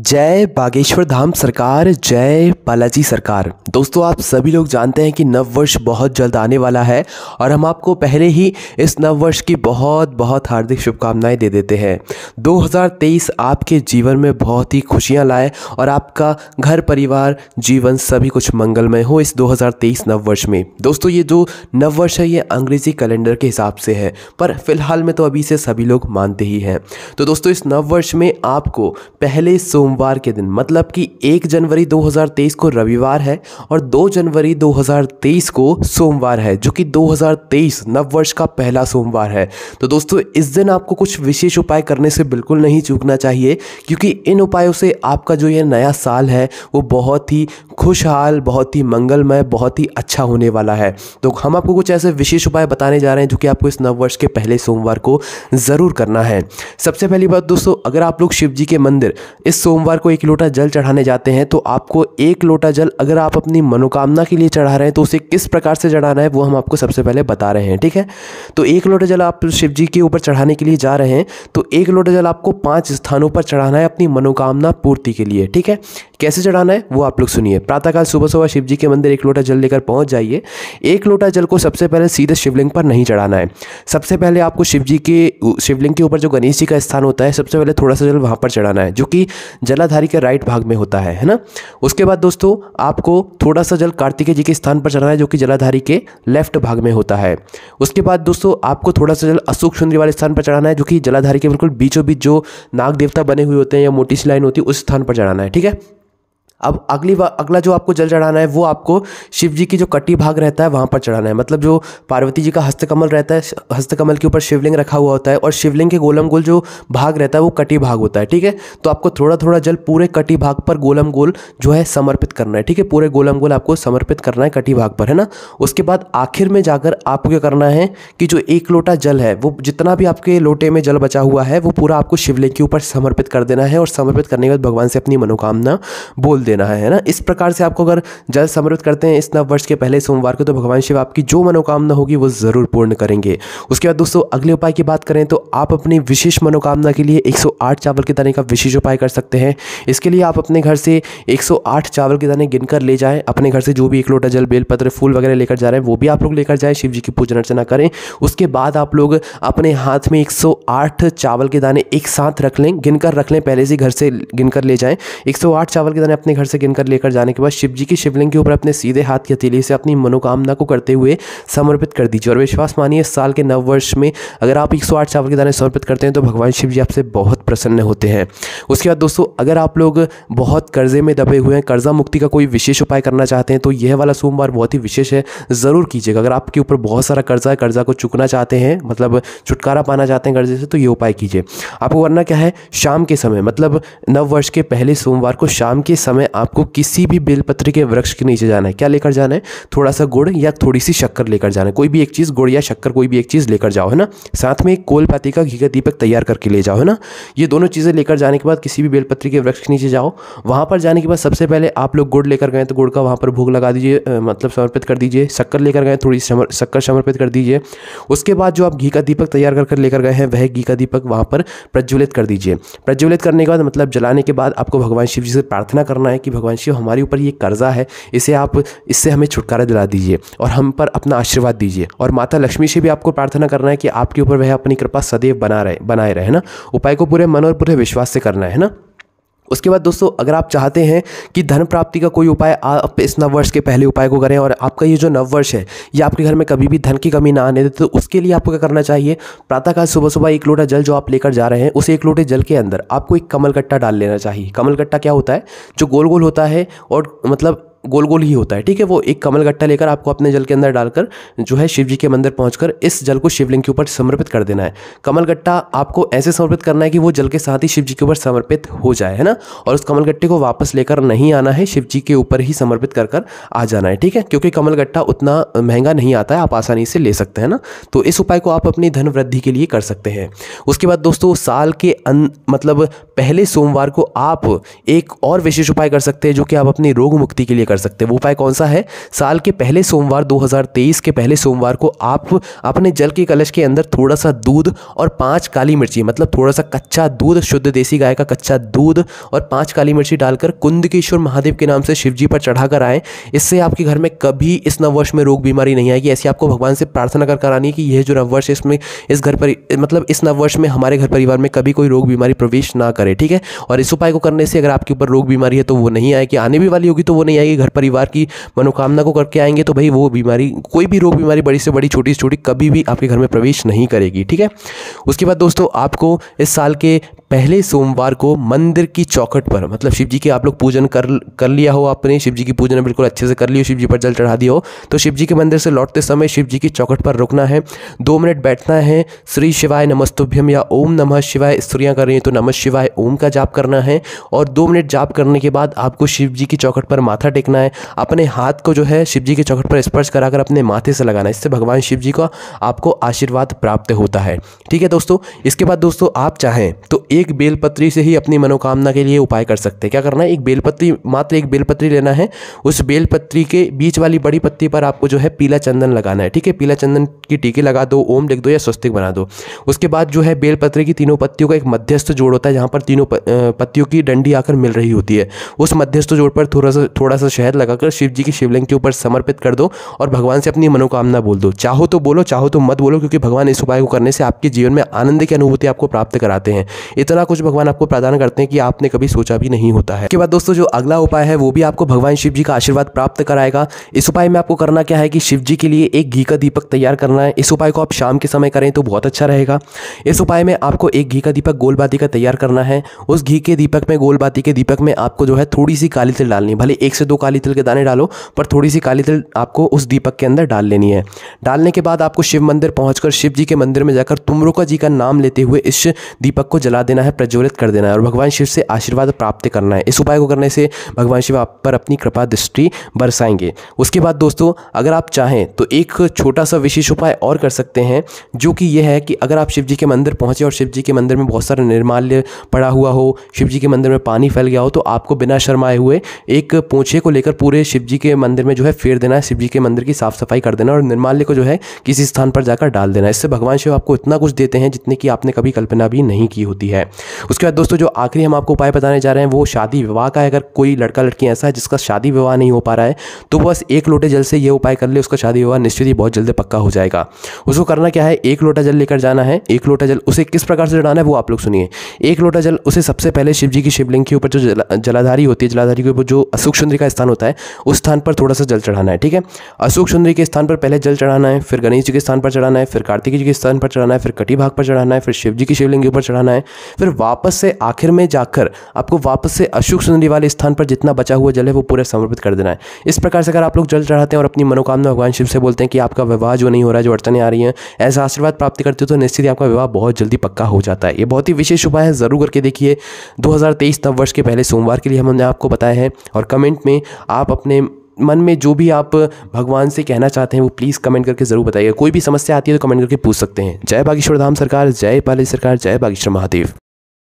जय बागेश्वर धाम सरकार, जय बालाजी सरकार। दोस्तों, आप सभी लोग जानते हैं कि नववर्ष बहुत जल्द आने वाला है और हम आपको पहले ही इस नववर्ष की बहुत बहुत हार्दिक शुभकामनाएं दे देते हैं। 2023 आपके जीवन में बहुत ही खुशियां लाए और आपका घर परिवार जीवन सभी कुछ मंगलमय हो इस 2023 नववर्ष में। दोस्तों, ये जो नववर्ष है ये अंग्रेजी कैलेंडर के हिसाब से है, पर फिलहाल में तो अभी से सभी लोग मानते ही हैं। तो दोस्तों, इस नववर्ष में आपको पहले सोमवार के दिन मतलब कि 1 जनवरी 2023 को रविवार है और 2 जनवरी 2023 को सोमवार है, जो कि 2023 नववर्ष का पहला सोमवार है। तो दोस्तों, इस दिन आपको कुछ विशेष उपाय करने से बिल्कुल नहीं चूकना चाहिए, क्योंकि इन उपायों से आपका जो ये नया साल है वो बहुत ही खुशहाल, बहुत ही मंगलमय, बहुत ही अच्छा होने वाला है। तो हम आपको कुछ ऐसे विशेष उपाय बताने जा रहे हैं जो कि आपको इस नववर्ष के पहले सोमवार को ज़रूर करना है। सबसे पहली बात दोस्तों, अगर आप लोग शिव जी के मंदिर इस सोमवार को 1 लोटा जल चढ़ाने जाते हैं तो आपको 1 लोटा जल अगर आप अपनी मनोकामना के लिए चढ़ा रहे हैं तो उसे किस प्रकार से चढ़ाना है वो हम आपको सबसे पहले बता रहे हैं, ठीक है। तो 1 लोटा जल आप शिव जी के ऊपर चढ़ाने के लिए जा रहे हैं तो 1 लोटा जल आपको 5 स्थानों पर चढ़ाना है अपनी मनोकामना पूर्ति के लिए, ठीक है। कैसे चढ़ाना है वो आप लोग सुनिए। प्रातःकाल सुबह सुबह शिव जी के मंदिर 1 लोटा जल लेकर पहुंच जाइए। 1 लोटा जल को सबसे पहले सीधे शिवलिंग पर नहीं चढ़ाना है। सबसे पहले आपको शिवलिंग के ऊपर जो गणेश जी का स्थान होता है, सबसे पहले थोड़ा सा जल वहां पर चढ़ाना है, जो कि जलाधारी के राइट भाग में होता है ना। उसके बाद दोस्तों, आपको थोड़ा सा जल कार्तिकेय जी के स्थान पर चढ़ाना है, जो कि जलाधारी के लेफ्ट भाग में होता है। उसके बाद दोस्तों, आपको थोड़ा सा जल अशोक सुंदरी वाले स्थान पर चढ़ाना है, जो कि जलाधारी के बिल्कुल बीचों बीच जो नाग देवता बने हुए होते हैं या मोटी सी लाइन होती है उस स्थान पर चढ़ाना है, ठीक है। अब अगला जो आपको जल चढ़ाना है वो आपको शिव जी की जो कटी भाग रहता है वहाँ पर चढ़ाना है। मतलब जो पार्वती जी का हस्तकमल रहता है, हस्तकमल के ऊपर शिवलिंग रखा हुआ होता है और शिवलिंग के गोलम गोल जो भाग रहता है वो कटी भाग होता है, ठीक है। तो आपको थोड़ा थोड़ा जल पूरे कटी भाग पर गोलम गोल जो है समर्पित करना है, ठीक है। पूरे गोलम गोल आपको समर्पित करना है कटी भाग पर, है ना। उसके बाद आखिर में जाकर आपको क्या करना है कि जो 1 लोटा जल है वो जितना भी आपके लोटे में जल बचा हुआ है वो पूरा आपको शिवलिंग के ऊपर समर्पित कर देना है और समर्पित करने के बाद भगवान से अपनी मनोकामना बोल देना है ना। इस प्रकार से आपको अगर जल समर्पित करते हैं इस नववर्ष के पहले सोमवार को तो भगवान शिव आपकी जो मनोकामना होगी वो जरूर पूर्ण करेंगे। उसके बाद दोस्तों, अगले उपाय की बात करें तो आप अपनी विशेष मनोकामना के लिए 108 चावल के दाने का विशेष उपाय कर सकते हैं। इसके लिए आप अपने घर से 108 चावल के दाने गिनकर ले जाएं। अपने घर से जो भी 1 लोटा जल, बेलपत्र, फूल वगैरह लेकर जा रहे हैं वो भी आप लोग लेकर जाएं, शिव जी की पूजन अर्चना करें। उसके बाद आप लोग अपने हाथ में 108 चावल के दाने एक साथ रख लें, गिनकर रख लें, पहले से घर से गिनकर ले जाएं। 108 चावल के दाने अपने घर से गिनकर लेकर जाने के बाद शिव जी की शिवलिंग के ऊपर अपने सीधे हाथ की हथेली से अपनी मनोकामना को करते हुए समर्पित कर दीजिए। और विश्वास मानिए, इस साल के नववर्ष में अगर आप 108 चावल के दाने समर्पित करते हैं तो भगवान शिव जी आपसे बहुत प्रसन्न होते हैं। उसके बाद दोस्तों, अगर आप लोग बहुत कर्जे में दबे हुए हैं, कर्जा मुक्ति का कोई विशेष उपाय करना चाहते हैं तो यह वाला सोमवार बहुत ही विशेष है, ज़रूर कीजिएगा। अगर आपके ऊपर बहुत सारा कर्जा है, कर्जा को चुकना चाहते हैं, मतलब छुटकारा पाना चाहते हैं कर्जे से, तो ये उपाय कीजिए। आपको करना क्या है, शाम के समय मतलब नववर्ष के पहले सोमवार को शाम के समय आपको किसी भी बेलपत्र के वृक्ष के नीचे जाना है। क्या लेकर जाना है, थोड़ा सा गुड़ या थोड़ी सी शक्कर लेकर जाना है। कोई भी एक चीज़, गुड़ या शक्कर कोई भी एक चीज़ लेकर जाओ, है ना। साथ में एक कोलपाती का घी का दीपक तैयार करके ले जाओ, है ना। ये दोनों चीज़ें लेकर जाने के बाद किसी भी बेलपत्र के वृक्ष के नीचे जाओ। वहाँ पर जाने के बाद सबसे पहले आप लोग गुड़ लेकर गए तो गुड़ का वहाँ पर भोग लगा दीजिए, मतलब समर्पित कर दीजिए। शक्कर लेकर गए, थोड़ी शक्कर समर्पित कर दीजिए। उसके बाद जो आप घी का दीपक तैयार कर लेकर गए हैं वह घी का दीपक वहाँ पर प्रज्वलित कर दीजिए। प्रज्वलित करने के बाद मतलब जलाने के बाद आपको भगवान शिव जी से प्रार्थना करना है कि भगवान शिव, हमारे ऊपर ये कर्जा है, इससे हमें छुटकारा दिला दीजिए और हम पर अपना आशीर्वाद दीजिए। और माता लक्ष्मी से भी आपको प्रार्थना करना है कि आपके ऊपर वह अपनी कृपा सदैव बनाए रहे ना। उपाय को पूरे मन और पूरे विश्वास से करना है ना। उसके बाद दोस्तों, अगर आप चाहते हैं कि धन प्राप्ति का कोई उपाय आप इस नववर्ष के पहले उपाय को करें और आपका ये जो नववर्ष है ये आपके घर में कभी भी धन की कमी ना आने दे, तो उसके लिए आपको क्या करना चाहिए, प्रातःकाल सुबह सुबह 1 लोटा जल जो आप लेकर जा रहे हैं उस 1 लोटे जल के अंदर आपको एक कमलगट्टा डाल लेना चाहिए। कमलगट्टा क्या होता है, जो गोल गोल होता है और मतलब गोल गोल ही होता है, ठीक है। वो एक कमलगट्टा लेकर आपको अपने जल के अंदर डालकर जो है शिव जी के मंदिर पहुंचकर इस जल को शिवलिंग के ऊपर समर्पित कर देना है। कमलगट्टा आपको ऐसे समर्पित करना है कि वो जल के साथ ही शिव जी के ऊपर समर्पित हो जाए, है ना। और उस कमलगट्टे को वापस लेकर नहीं आना है, शिव जी के ऊपर ही समर्पित कर आ जाना है, ठीक है। क्योंकि कमलगट्टा उतना महंगा नहीं आता है, आप आसानी से ले सकते हैं ना। तो इस उपाय को आप अपनी धन वृद्धि के लिए कर सकते हैं। उसके बाद दोस्तों, साल के मतलब पहले सोमवार को आप एक और विशेष उपाय कर सकते हैं जो कि आप अपनी रोग मुक्ति के लिए कर सकते हैं। वो उपाय कौन सा है? साल के पहले सोमवार 2023 के पहले सोमवार को आप अपने जल के कलश के अंदर थोड़ा सा दूध और 5 काली मिर्ची, मतलब थोड़ा सा कच्चा दूध, शुद्ध देसी गाय का कच्चा दूध और 5 काली मिर्ची डालकर कुंदकेश्वर महादेव के नाम से शिव जी पर चढ़ाकर आएँ। इससे आपके घर में कभी इस नववर्ष में रोग बीमारी नहीं आएगी। ऐसी आपको भगवान से प्रार्थना कर करानी है कि यह जो नववर्ष है इसमें इस घर पर मतलब इस नववर्ष में हमारे घर परिवार में कभी कोई रोग बीमारी प्रवेश ना करे, ठीक है। और इस उपाय को करने से अगर आपके ऊपर रोग बीमारी है तो वो नहीं आएगी, आने भी वाली होगी तो वो नहीं आएगी। घर परिवार की मनोकामना को करके आएंगे तो भाई वो बीमारी, कोई भी रोग बीमारी बड़ी से बड़ी छोटी से छोटी कभी भी आपके घर में प्रवेश नहीं करेगी, ठीक है। उसके बाद दोस्तों आपको इस साल के पहले सोमवार को मंदिर की चौखट पर, मतलब शिव जी के आप लोग पूजन कर लिया हो, आपने शिव जी की पूजन बिल्कुल अच्छे से कर ली हो, शिव जी पर जल चढ़ा दिया हो, तो शिव जी के मंदिर से लौटते समय शिव जी की चौखट पर रुकना है, 2 मिनट बैठना है, श्री शिवाय नमस्तुभ्यम या ओम नमः शिवाय, स्त्रियां कर रही हैं तो नमः शिवाय ओम का जाप करना है। और 2 मिनट जाप करने के बाद आपको शिव जी की चौखट पर माथा टेकना है, अपने हाथ को जो है शिव जी की चौखट पर स्पर्श कराकर अपने माथे से लगाना है। इससे भगवान शिव जी का आपको आशीर्वाद प्राप्त होता है, ठीक है दोस्तों। इसके बाद दोस्तों आप चाहें तो एक बेलपत्री से ही अपनी मनोकामना के लिए उपाय कर सकते हैं। क्या करना है? एक बेलपत्री, मात्र एक बेलपत्री लेना है, उस बेलपत्री के बीच वाली बड़ी पत्ती पर आपको जो है पीला चंदन लगाना है, ठीक है। पीला चंदन की टीके लगा दो, ओम लिख दो या स्वस्तिक बना दो। उसके बाद जो है बेलपत्री की तीनों पत्तियों का एक मध्यस्थ जोड़ होता है जहाँ पर तीनों पत्तियों की डंडी आकर मिल रही होती है। उस मध्यस्थ जोड़ पर थोड़ा सा शहद लगाकर शिव जी की शिवलिंग के ऊपर समर्पित कर दो और भगवान से अपनी मनोकामना बोल दो। चाहो तो बोलो, चाहो तो मत बोलो, क्योंकि भगवान इस उपाय को करने से आपके जीवन में आनंद की अनुभूति आपको प्राप्त कराते हैं। इतना कुछ भगवान आपको प्रदान करते हैं कि आपने कभी सोचा भी नहीं होता है। इसके बाद दोस्तों जो अगला उपाय है वो भी आपको भगवान शिव जी का आशीर्वाद प्राप्त कराएगा। इस उपाय में आपको करना क्या है कि शिव जी के लिए एक घी का दीपक तैयार करना है। इस उपाय को आप शाम के समय करें तो बहुत अच्छा रहेगा। इस उपाय में आपको एक घी का दीपक गोल बाती का तैयार करना है। उस घी के दीपक में, गोल बाती के दीपक में आपको जो है थोड़ी सी काली तिल डालनी है। भले 1 से 2 काली तिल के दाने डालो, पर थोड़ी सी काली तिल आपको उस दीपक के अंदर डाल लेनी है। डालने के बाद आपको शिव मंदिर पहुंचकर शिव जी के मंदिर में जाकर तुमरुका जी का नाम लेते हुए इस दीपक को जला देना है, प्रज्वलित कर देना है और भगवान शिव से आशीर्वाद प्राप्त करना है। इस उपाय को करने से भगवान शिव आप पर अपनी कृपा दृष्टि बरसाएंगे। उसके बाद दोस्तों अगर आप चाहें तो एक छोटा सा विशेष उपाय और कर सकते हैं, जो कि यह है कि अगर आप शिव जी के मंदिर पहुंचे और शिव जी के मंदिर में बहुत सारा निर्माल्य पड़ा हुआ हो, शिव जी के मंदिर में पानी फैल गया हो, तो आपको बिना शर्माए हुए एक पोंछे को लेकर पूरे शिव जी के मंदिर में जो है फेर देना है। शिव जी के मंदिर की साफ सफाई कर देना और निर्माल्य को जो है किसी स्थान पर जाकर डाल देना। इससे भगवान शिव आपको इतना कुछ देते हैं जितने की आपने कभी कल्पना भी नहीं की होती है। उसके बाद दोस्तों जो आखिरी हम आपको उपाय बताने जा रहे हैं वो शादी विवाह का है। अगर कोई लड़का लड़की ऐसा है जिसका शादी विवाह नहीं हो पा रहा है तो बस 1 लोटे जल से ये उपाय कर ले, उसका शादी विवाह निश्चित ही बहुत जल्दी पक्का हो जाएगा। उसको करना क्या है? 1 लोटा जल लेकर जाना है। 1 लोटा जल उसे किस प्रकार से चढ़ाना है वो आप लोग सुनिए। 1 लोटा जल उसे सबसे पहले शिव जी की शिवलिंग के ऊपर जो जलाधारी होती है, जलाधारी के ऊपर जो अशोक सुंदरी का स्थान होता है उस स्थान पर थोड़ा सा जल चढ़ाना है, ठीक है। अशोक सुंदरी के स्थान पर पहले जल चढ़ाना है, फिर गणेश जी के स्थान पर चढ़ाना है, फिर कार्तिक जी के स्थान पर चढ़ाना है, फिर कटी भाग पर चढ़ाना है, फिर शिव जी की शिवलिंग के ऊपर चढ़ाना है, फिर वापस से आखिर में जाकर आपको वापस से अशोक सुंदरी वाले स्थान पर जितना बचा हुआ जल है वो पूरा समर्पित कर देना है। इस प्रकार से अगर आप लोग जल चढ़ाते हैं और अपनी मनोकामना भगवान शिव से बोलते हैं कि आपका विवाह जो नहीं हो रहा है, जो अड़चनें आ रही हैं, ऐसा आशीर्वाद प्राप्त करते हो तो निश्चित ही आपका विवाह बहुत जल्दी पक्का हो जाता है। ये बहुत ही विशेष उपाय है, जरूर करके देखिए। 2023 नववर्ष के पहले सोमवार के लिए हमने आपको बताया है और कमेंट में आप अपने मन में जो भी आप भगवान से कहना चाहते हैं वो प्लीज़ कमेंट करके ज़रूर बताइएगा। कोई भी समस्या आती है तो कमेंट करके पूछ सकते हैं। जय बागेश्वर धाम सरकार, जय बालाजी सरकार, जय बागेश्वर महादेव।